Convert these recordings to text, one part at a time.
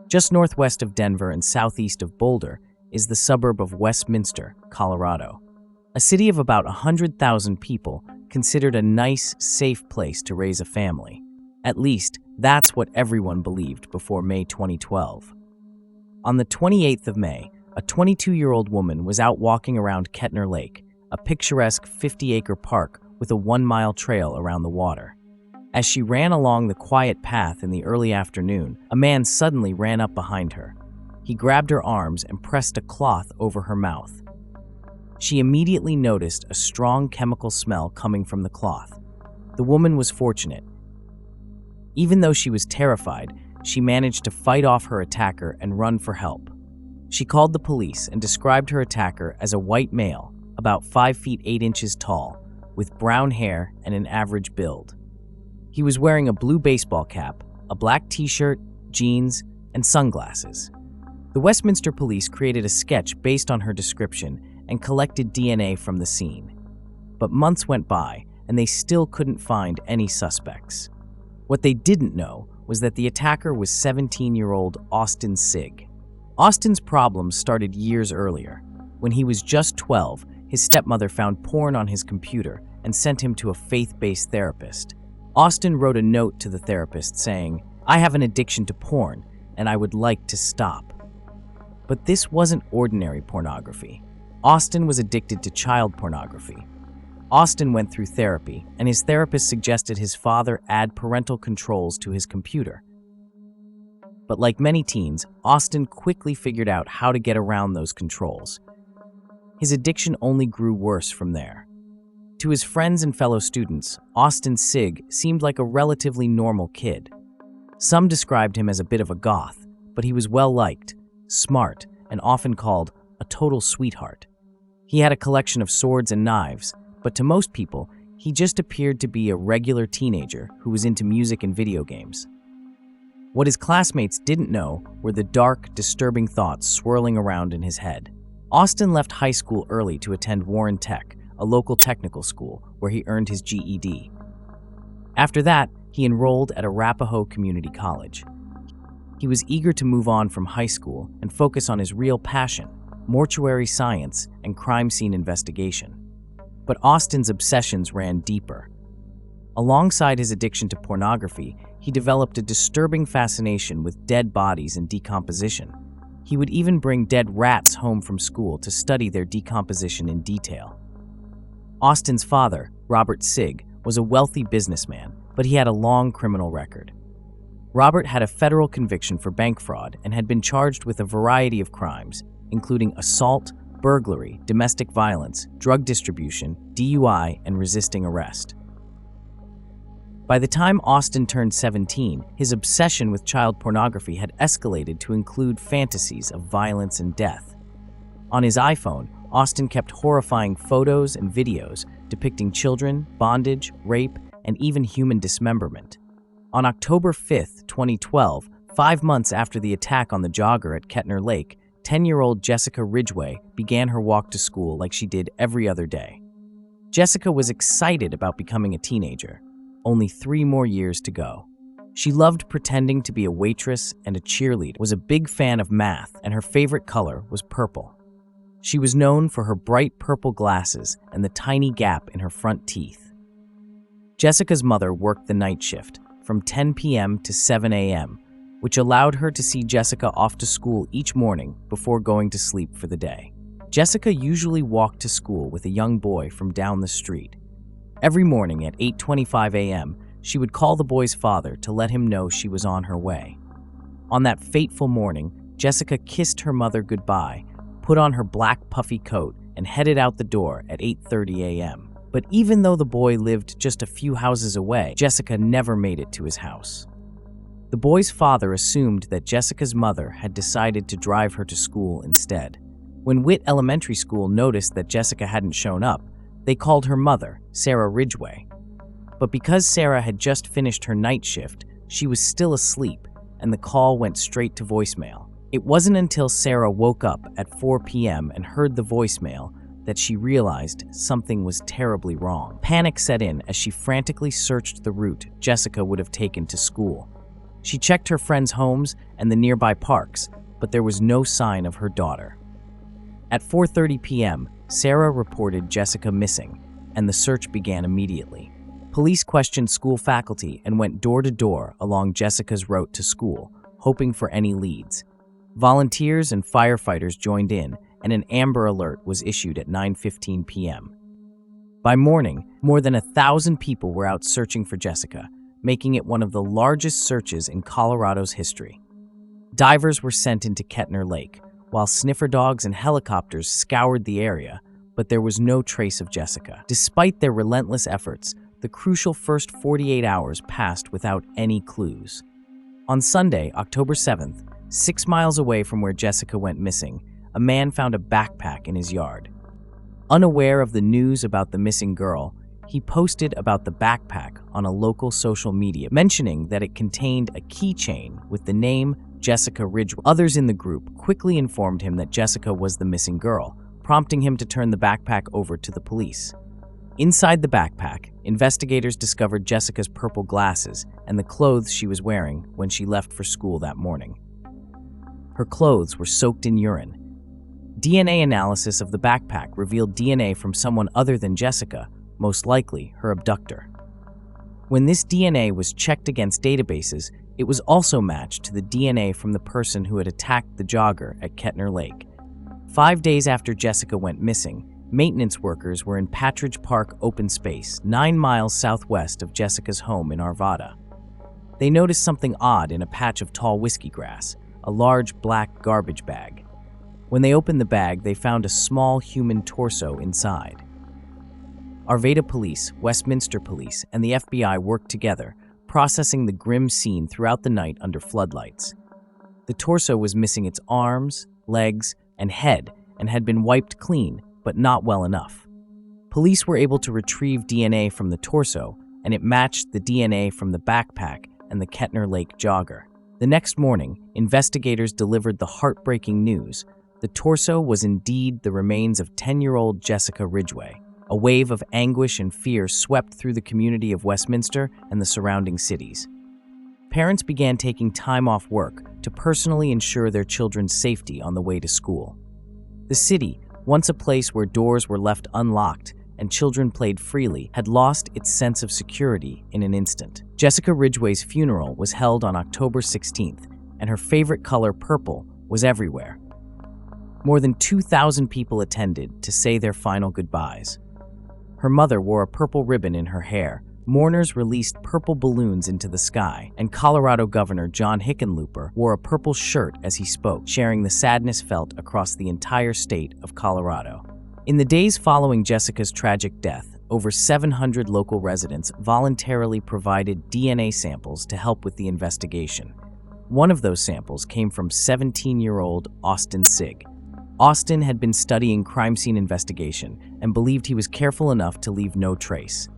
Just northwest of Denver and southeast of Boulder is the suburb of Westminster, Colorado. A city of about 100,000 people, considered a nice, safe place to raise a family. At least, that's what everyone believed before May 2012. On the 28th of May, a 22-year-old woman was out walking around Kettner Lake, a picturesque 50-acre park with a 1-mile trail around the water. As she ran along the quiet path in the early afternoon, a man suddenly ran up behind her. He grabbed her arms and pressed a cloth over her mouth. She immediately noticed a strong chemical smell coming from the cloth. The woman was fortunate. Even though she was terrified, she managed to fight off her attacker and run for help. She called the police and described her attacker as a white male, about 5 feet 8 inches tall, with brown hair and an average build. He was wearing a blue baseball cap, a black t-shirt, jeans, and sunglasses. The Westminster police created a sketch based on her description and collected DNA from the scene. But months went by, and they still couldn't find any suspects. What they didn't know was that the attacker was 17-year-old Austin Sigg. Austin's problems started years earlier. When he was just 12, his stepmother found porn on his computer and sent him to a faith-based therapist. Austin wrote a note to the therapist saying, "I have an addiction to porn, and I would like to stop." But this wasn't ordinary pornography. Austin was addicted to child pornography. Austin went through therapy, and his therapist suggested his father add parental controls to his computer. But like many teens, Austin quickly figured out how to get around those controls. His addiction only grew worse from there. To his friends and fellow students, Austin Sigg seemed like a relatively normal kid. Some described him as a bit of a goth, but he was well-liked, smart, and often called a total sweetheart. He had a collection of swords and knives, but to most people, he just appeared to be a regular teenager who was into music and video games. What his classmates didn't know were the dark, disturbing thoughts swirling around in his head. Austin left high school early to attend Warren Tech, a local technical school where he earned his GED. After that, he enrolled at Arapahoe Community College. He was eager to move on from high school and focus on his real passion, mortuary science and crime scene investigation. But Austin's obsessions ran deeper. Alongside his addiction to pornography, he developed a disturbing fascination with dead bodies and decomposition. He would even bring dead rats home from school to study their decomposition in detail. Austin's father, Robert Sigg, was a wealthy businessman, but he had a long criminal record. Robert had a federal conviction for bank fraud and had been charged with a variety of crimes, including assault, burglary, domestic violence, drug distribution, DUI, and resisting arrest. By the time Austin turned 17, his obsession with child pornography had escalated to include fantasies of violence and death. On his iPhone, Austin kept horrifying photos and videos depicting children, bondage, rape, and even human dismemberment. On October 5, 2012, 5 months after the attack on the jogger at Kettner Lake, 10-year-old Jessica Ridgeway began her walk to school like she did every other day. Jessica was excited about becoming a teenager. Only 3 more years to go. She loved pretending to be a waitress and a cheerleader, was a big fan of math, and her favorite color was purple. She was known for her bright purple glasses and the tiny gap in her front teeth. Jessica's mother worked the night shift, from 10 p.m. to 7 a.m., which allowed her to see Jessica off to school each morning before going to sleep for the day. Jessica usually walked to school with a young boy from down the street. Every morning at 8:25 a.m., she would call the boy's father to let him know she was on her way. On that fateful morning, Jessica kissed her mother goodbye, put on her black puffy coat, and headed out the door at 8:30 a.m. But even though the boy lived just a few houses away, Jessica never made it to his house. The boy's father assumed that Jessica's mother had decided to drive her to school instead. When Witt Elementary School noticed that Jessica hadn't shown up, they called her mother, Sarah Ridgeway. But because Sarah had just finished her night shift, she was still asleep, and the call went straight to voicemail. It wasn't until Sarah woke up at 4 p.m. and heard the voicemail that she realized something was terribly wrong. Panic set in as she frantically searched the route Jessica would have taken to school. She checked her friends' homes and the nearby parks, but there was no sign of her daughter. At 4:30 p.m., Sarah reported Jessica missing, and the search began immediately. Police questioned school faculty and went door to door along Jessica's route to school, hoping for any leads. Volunteers and firefighters joined in, and an Amber Alert was issued at 9:15 p.m. By morning, more than 1,000 people were out searching for Jessica, making it one of the largest searches in Colorado's history. Divers were sent into Kettner Lake, while sniffer dogs and helicopters scoured the area, but there was no trace of Jessica. Despite their relentless efforts, the crucial first 48 hours passed without any clues. On Sunday, October 7th, 6 miles away from where Jessica went missing, a man found a backpack in his yard. Unaware of the news about the missing girl, he posted about the backpack on a local social media, mentioning that it contained a keychain with the name Jessica Ridgeway. Others in the group quickly informed him that Jessica was the missing girl, prompting him to turn the backpack over to the police. Inside the backpack, investigators discovered Jessica's purple glasses and the clothes she was wearing when she left for school that morning. Her clothes were soaked in urine. DNA analysis of the backpack revealed DNA from someone other than Jessica, most likely her abductor. When this DNA was checked against databases, it was also matched to the DNA from the person who had attacked the jogger at Kettner Lake. 5 days after Jessica went missing, maintenance workers were in Patridge Park open space, 9 miles southwest of Jessica's home in Arvada. They noticed something odd in a patch of tall whiskey grass, a large black garbage bag. When they opened the bag, they found a small human torso inside. Arvada Police, Westminster Police, and the FBI worked together, processing the grim scene throughout the night under floodlights. The torso was missing its arms, legs, and head, and had been wiped clean, but not well enough. Police were able to retrieve DNA from the torso, and it matched the DNA from the backpack and the Kettner Lake jogger. The next morning, investigators delivered the heartbreaking news. The torso was indeed the remains of 10-year-old Jessica Ridgeway. A wave of anguish and fear swept through the community of Westminster and the surrounding cities. Parents began taking time off work to personally ensure their children's safety on the way to school. The city, once a place where doors were left unlocked and children played freely, had lost its sense of security in an instant. Jessica Ridgeway's funeral was held on October 16th, and her favorite color, purple, was everywhere. More than 2,000 people attended to say their final goodbyes. Her mother wore a purple ribbon in her hair, mourners released purple balloons into the sky, and Colorado Governor John Hickenlooper wore a purple shirt as he spoke, sharing the sadness felt across the entire state of Colorado. In the days following Jessica's tragic death, over 700 local residents voluntarily provided DNA samples to help with the investigation. One of those samples came from 17-year-old Austin Sigg. Austin had been studying crime scene investigation and believed he was careful enough to leave no trace.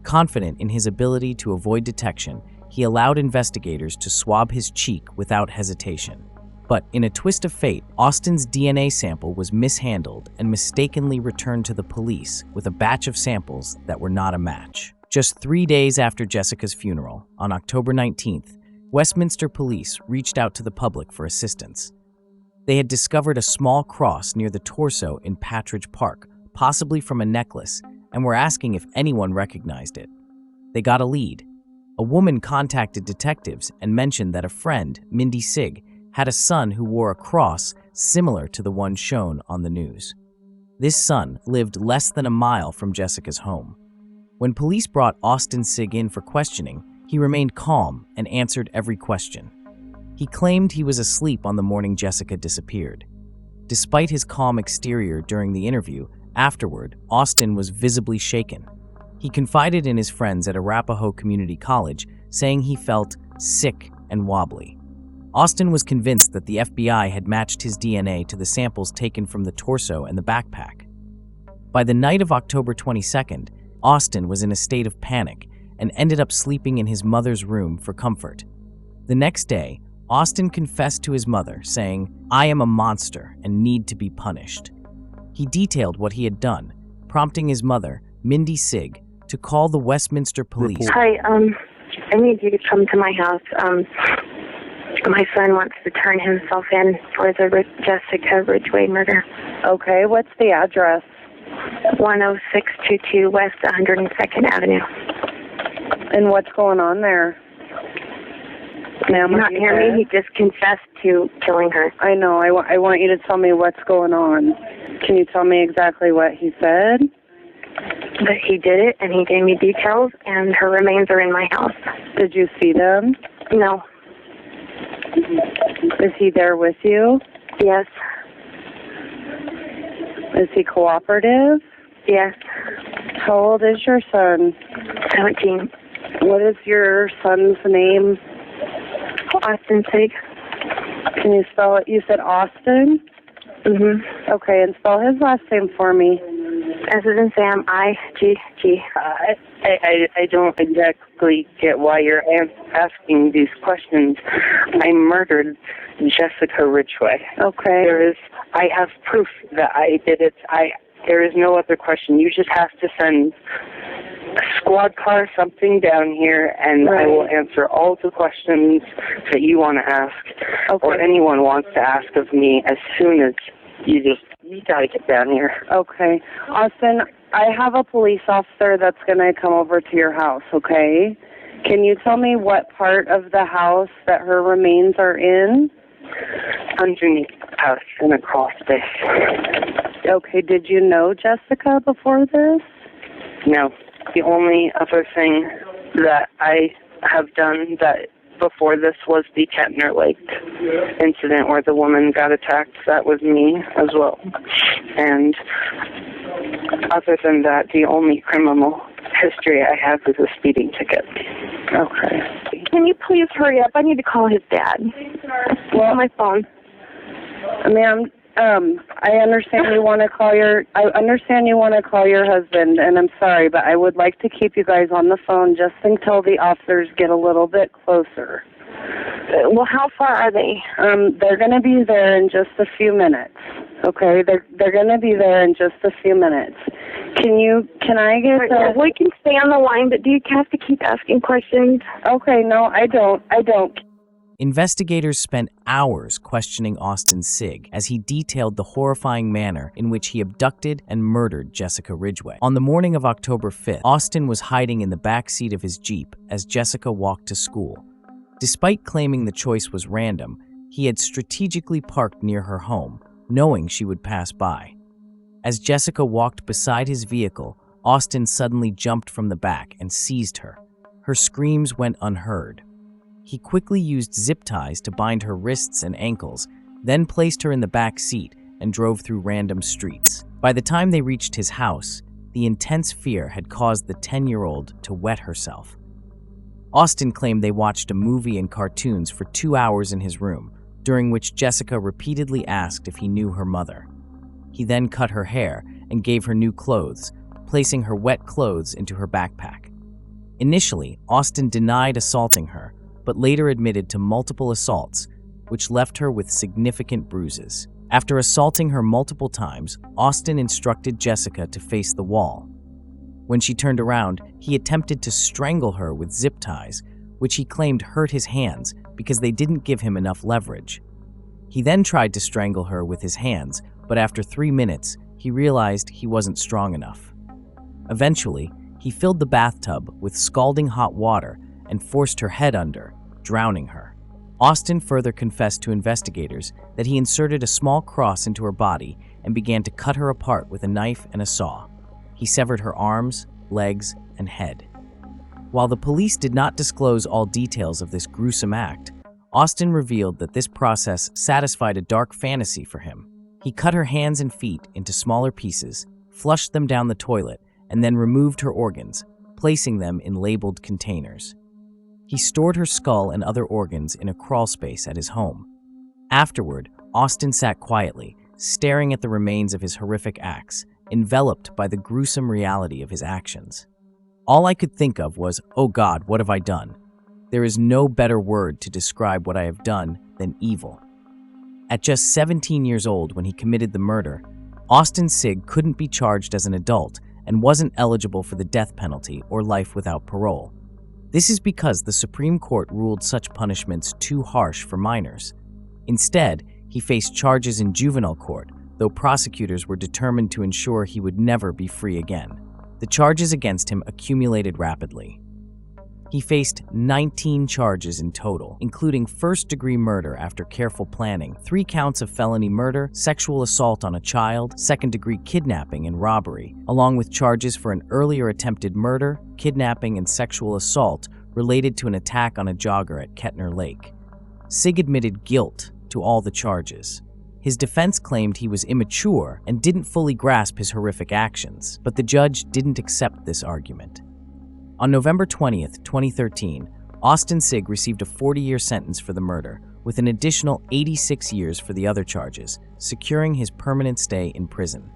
Confident in his ability to avoid detection, he allowed investigators to swab his cheek without hesitation. But in a twist of fate, Austin's DNA sample was mishandled and mistakenly returned to the police with a batch of samples that were not a match. Just 3 days after Jessica's funeral, on October 19th, Westminster Police reached out to the public for assistance. They had discovered a small cross near the torso in Patridge Park, possibly from a necklace, and were asking if anyone recognized it. They got a lead. A woman contacted detectives and mentioned that a friend, Mindy Sigg, had a son who wore a cross similar to the one shown on the news. This son lived less than a mile from Jessica's home. When police brought Austin Sigg in for questioning, he remained calm and answered every question. He claimed he was asleep on the morning Jessica disappeared. Despite his calm exterior during the interview, afterward, Austin was visibly shaken. He confided in his friends at Arapahoe Community College, saying he felt sick and wobbly. Austin was convinced that the FBI had matched his DNA to the samples taken from the torso and the backpack. By the night of October 22nd, Austin was in a state of panic and ended up sleeping in his mother's room for comfort. The next day, Austin confessed to his mother, saying, "I am a monster and need to be punished." He detailed what he had done, prompting his mother, Mindy Sigg, to call the Westminster Police. Hi, I need you to come to my house. My son wants to turn himself in for the Jessica Ridgeway murder. Okay, what's the address? 10622 West 102nd Avenue. And what's going on there? Ma'am, Did you not hear me? He just confessed to killing her. I know. I want you to tell me what's going on. Can you tell me exactly what he said? But he did it, and he gave me details, and her remains are in my house. Did you see them? No. Is he there with you? Yes. Is he cooperative? Yes. How old is your son? 17. What is your son's name? Austin Sigg. Can you spell it? You said Austin? Mm-hmm. Okay, and spell his last name for me. S as in Sam, I-G-G. I don't exactly get why you're asking these questions. I murdered Jessica Ridgeway. Okay. I have proof that I did it. There is no other question. You just have to send a squad car, something down here, and right. I will answer all the questions that you want to ask, okay. or anyone wants to ask of me as soon as you got to get down here. Okay. Austin, I have a police officer that's going to come over to your house, okay? Can you tell me what part of the house that her remains are in? Underneath the house in a crawl space. Okay. Did you know Jessica before this? No. The only other thing that I have done that before this was the Kettner Lake incident where the woman got attacked. That was me as well. And other than that, the only criminal history I have is a speeding ticket. Okay. Can you please hurry up? I need to call his dad. Well, on my phone. Ma'am, I understand you want to call your husband, and I'm sorry, but I would like to keep you guys on the phone just until the officers get a little bit closer. Well, how far are they? They're going to be there in just a few minutes. Okay, they're going to be there in just a few minutes. Can I get we can stay on the line, but do you have to keep asking questions? Okay, no, I don't. Investigators spent hours questioning Austin Sigg as he detailed the horrifying manner in which he abducted and murdered Jessica Ridgeway. On the morning of October 5th, Austin was hiding in the back seat of his Jeep as Jessica walked to school. Despite claiming the choice was random, he had strategically parked near her home, knowing she would pass by. As Jessica walked beside his vehicle, Austin suddenly jumped from the back and seized her. Her screams went unheard. He quickly used zip ties to bind her wrists and ankles, then placed her in the back seat and drove through random streets. By the time they reached his house, the intense fear had caused the 10-year-old to wet herself. Austin claimed they watched a movie and cartoons for 2 hours in his room, during which Jessica repeatedly asked if he knew her mother. He then cut her hair and gave her new clothes, placing her wet clothes into her backpack. Initially, Austin denied assaulting her, but later admitted to multiple assaults, which left her with significant bruises. After assaulting her multiple times, Austin instructed Jessica to face the wall. When she turned around, he attempted to strangle her with zip ties, which he claimed hurt his hands because they didn't give him enough leverage. He then tried to strangle her with his hands, but after 3 minutes, he realized he wasn't strong enough. Eventually, he filled the bathtub with scalding hot water and forced her head under, drowning her. Austin further confessed to investigators that he inserted a small cross into her body and began to cut her apart with a knife and a saw. He severed her arms, legs, and head. While the police did not disclose all details of this gruesome act, Austin revealed that this process satisfied a dark fantasy for him. He cut her hands and feet into smaller pieces, flushed them down the toilet, and then removed her organs, placing them in labeled containers. He stored her skull and other organs in a crawl space at his home. Afterward, Austin sat quietly, staring at the remains of his horrific acts, enveloped by the gruesome reality of his actions. All I could think of was, "Oh God, what have I done?" There is no better word to describe what I have done than evil. At just 17 years old when he committed the murder, Austin Sigg couldn't be charged as an adult and wasn't eligible for the death penalty or life without parole. This is because the Supreme Court ruled such punishments too harsh for minors. Instead, he faced charges in juvenile court, though prosecutors were determined to ensure he would never be free again. The charges against him accumulated rapidly. He faced 19 charges in total, including first-degree murder after careful planning, 3 counts of felony murder, sexual assault on a child, second-degree kidnapping and robbery, along with charges for an earlier attempted murder, kidnapping, and sexual assault related to an attack on a jogger at Kettner Lake. Sigg admitted guilt to all the charges. His defense claimed he was immature and didn't fully grasp his horrific actions, but the judge didn't accept this argument. On November 20th, 2013, Austin Sigg received a 40-year sentence for the murder, with an additional 86 years for the other charges, securing his permanent stay in prison.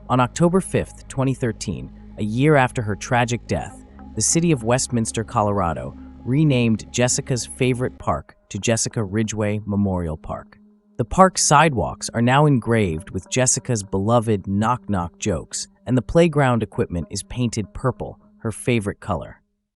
On October 5th, 2013, a year after her tragic death, the city of Westminster, Colorado, renamed Jessica's favorite park to Jessica Ridgeway Memorial Park. The park's sidewalks are now engraved with Jessica's beloved knock-knock jokes, and the playground equipment is painted purple, her favorite color.